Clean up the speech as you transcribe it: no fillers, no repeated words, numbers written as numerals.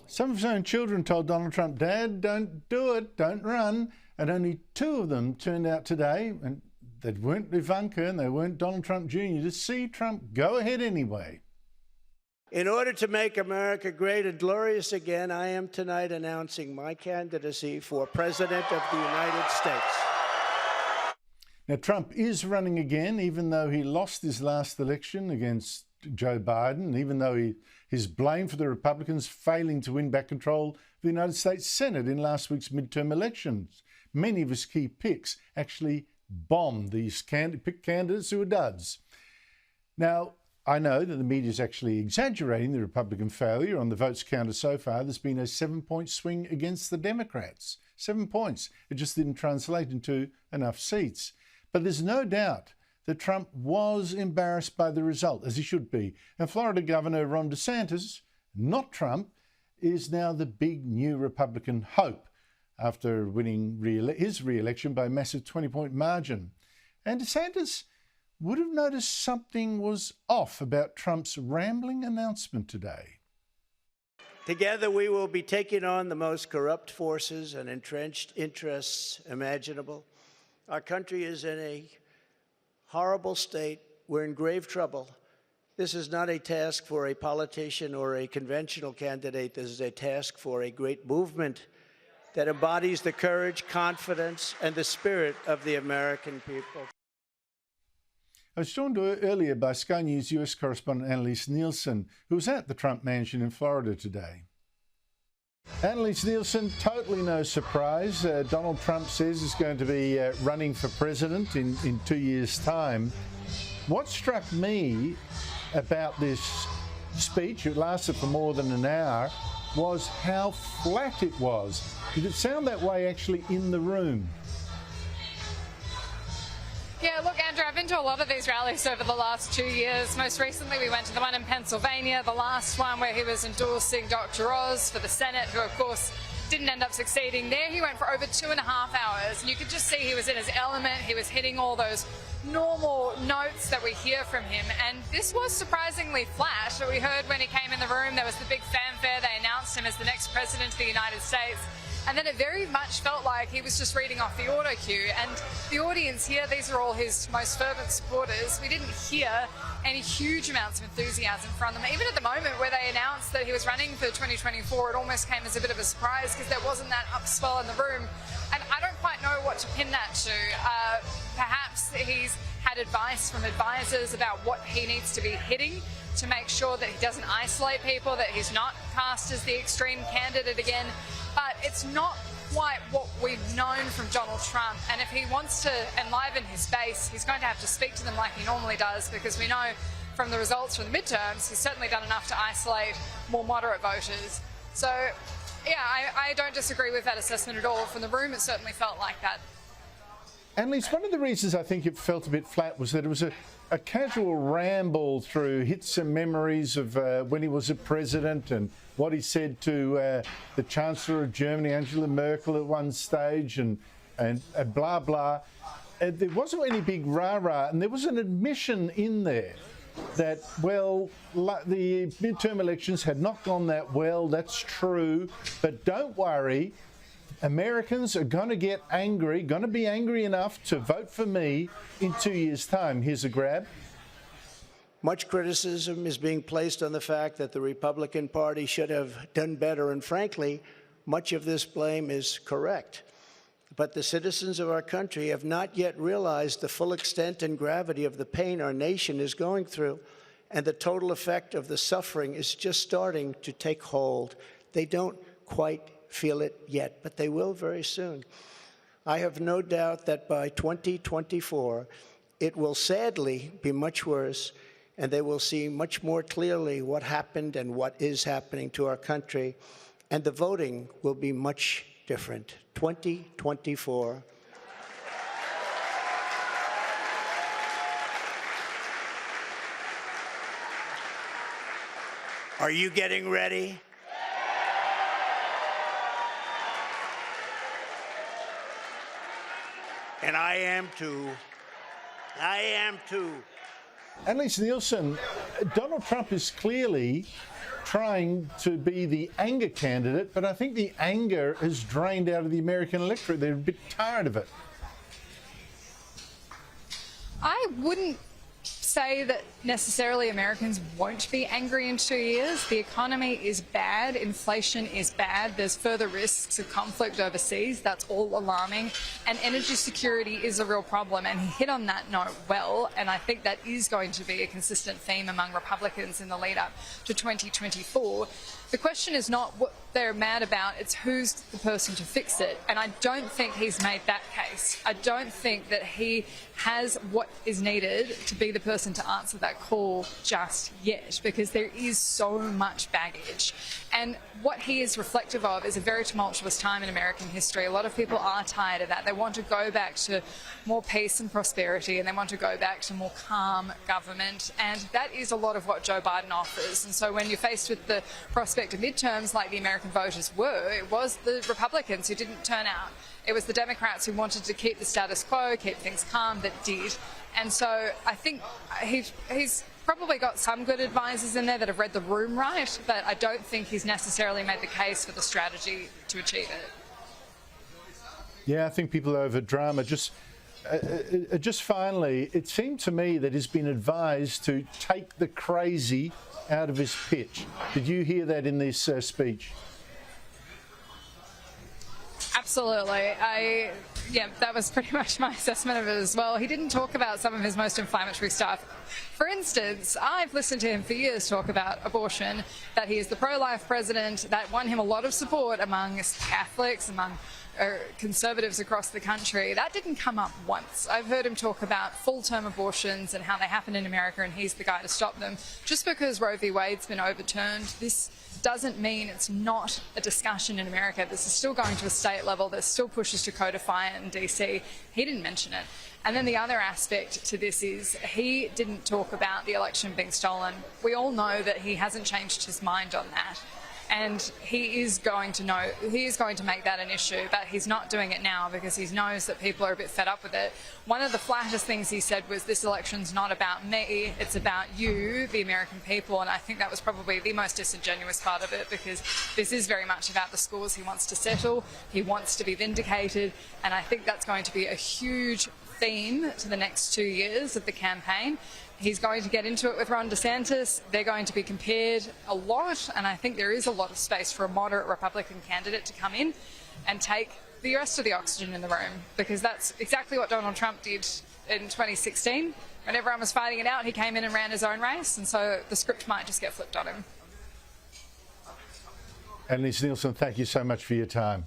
Some of his own children told Donald Trump, "Dad, don't do it, don't run." And only two of them turned out today, and they weren't Ivanka and they weren't Donald Trump Jr., to see Trump go ahead anyway. In order to make America great and glorious again, I am tonight announcing my candidacy for President of the United States. Now, Trump is running again, even though he lost his last election against Joe Biden, even though he's blamed for the Republicans failing to win back control of the United States Senate in last week's midterm elections. Many of his key picks actually bombed these candidates who were duds. Now, I know that the media is actually exaggerating the Republican failure on the votes counted so far. There's been a 7-point swing against the Democrats. 7 points. It just didn't translate into enough seats. But there's no doubt that Trump was embarrassed by the result, as he should be. And Florida Governor Ron DeSantis, not Trump, is now the big new Republican hope after winning his re-election by a massive 20-point margin. And DeSantis would have noticed something was off about Trump's rambling announcement today. Together, we will be taking on the most corrupt forces and entrenched interests imaginable. Our country is in a horrible state. We're in grave trouble. This is not a task for a politician or a conventional candidate. This is a task for a great movement that embodies the courage, confidence, and the spirit of the American people. I was joined earlier by Sky News US correspondent Annelise Nielsen, who was at the Trump mansion in Florida today. Annelise Nielsen, totally no surprise. Donald Trump says he's going to be running for president in 2 years' time. What struck me about this speech, it lasted for more than an hour, was how flat it was. Did it sound that way actually in the room? Yeah, look, Andrew, I've been to a lot of these rallies over the last 2 years. Most recently, we went to the one in Pennsylvania, the last one where he was endorsing Dr. Oz for the Senate, who, of course, didn't end up succeeding. There he went for over 2.5 hours, and you could just see he was in his element. He was hitting all those normal notes that we hear from him, and this was surprisingly flat. We heard when he came in the room, there was the big fanfare. They announced him as the next president of the United States. And then it very much felt like he was just reading off the autocue. And the audience here, these are all his most fervent supporters. We didn't hear any huge amounts of enthusiasm from them. Even at the moment where they announced that he was running for 2024, it almost came as a bit of a surprise because there wasn't that upswell in the room. And I don't quite know what to pin that to. Perhaps he's had advice from advisors about what he needs to be hitting to make sure that he doesn't isolate people, that he's not cast as the extreme candidate again. But it's not quite what we've known from Donald Trump. And if he wants to enliven his base, he's going to have to speak to them like he normally does, because we know from the results from the midterms, he's certainly done enough to isolate more moderate voters. So, yeah, I don't disagree with that assessment at all. From the room, it certainly felt like that. Annelise, one of the reasons I think it felt a bit flat was that it was a casual ramble through hits and memories of when he was a president and what he said to the Chancellor of Germany, Angela Merkel, at one stage, and blah, blah. There wasn't any big rah-rah, and there was an admission in there that, well, the midterm elections had not gone that well. That's true, but don't worry. Americans are going to get angry, going to be angry enough to vote for me in 2 years' time. Here's a grab. Much criticism is being placed on the fact that the Republican Party should have done better, and frankly, much of this blame is correct. But the citizens of our country have not yet realized the full extent and gravity of the pain our nation is going through, and the total effect of the suffering is just starting to take hold. They don't quite feel it yet, but they will very soon. I have no doubt that by 2024, it will sadly be much worse, and they will see much more clearly what happened and what is happening to our country, and the voting will be much different. 2024. Are you getting ready? And I am too. I am too. Annelise Nielsen, Donald Trump is clearly trying to be the anger candidate, but I think the anger has drained out of the American electorate. They're a bit tired of it. I wouldn't say that necessarily Americans won't be angry in 2 years. The economy is bad, inflation is bad, there's further risks of conflict overseas, that's all alarming, and energy security is a real problem, and he hit on that note well, and I think that is going to be a consistent theme among Republicans in the lead up to 2024. The question is not what they're mad about, it's who's the person to fix it. And I don't think he's made that case. I don't think that he has what is needed to be the person to answer that call just yet, because there is so much baggage. And what he is reflective of is a very tumultuous time in American history. A lot of people are tired of that. They want to go back to more peace and prosperity, and they want to go back to more calm government. And that is a lot of what Joe Biden offers. And so when you're faced with the prospect of midterms like the American voters were, it was the Republicans who didn't turn out. It was the Democrats who wanted to keep the status quo, keep things calm, that did. And so I think he's probably got some good advisors in there that have read the room right, but I don't think he's necessarily made the case for the strategy to achieve it. Yeah, I think people over drama. Just finally, it seemed to me that he's been advised to take the crazy out of his pitch. Did you hear that in this speech? Absolutely. Yeah, that was pretty much my assessment of it as well. He didn't talk about some of his most inflammatory stuff. For instance, I've listened to him for years talk about abortion, that he is the pro-life president. That won him a lot of support among Catholics, among conservatives across the country. That didn't come up once. I've heard him talk about full-term abortions and how they happen in America, and he's the guy to stop them. Just because Roe v. Wade's been overturned, this doesn't mean it's not a discussion in America. This is still going to a state level. There's still pushes to codify it in DC. He didn't mention it. And then the other aspect to this is he didn't talk about the election being stolen. We all know that he hasn't changed his mind on that. And he is going to make that an issue, but he's not doing it now because he knows that people are a bit fed up with it. One of the flattest things he said was, this election's not about me, it's about you, the American people, and I think that was probably the most disingenuous part of it, because this is very much about the scores he wants to settle, he wants to be vindicated, and I think that's going to be a huge theme to the next 2 years of the campaign. He's going to get into it with Ron DeSantis. They're going to be compared a lot, and I think there is a lot of space for a moderate Republican candidate to come in and take the rest of the oxygen in the room, because that's exactly what Donald Trump did in 2016. When everyone was fighting it out, he came in and ran his own race, and so the script might just get flipped on him. Annelise Nielsen, thank you so much for your time.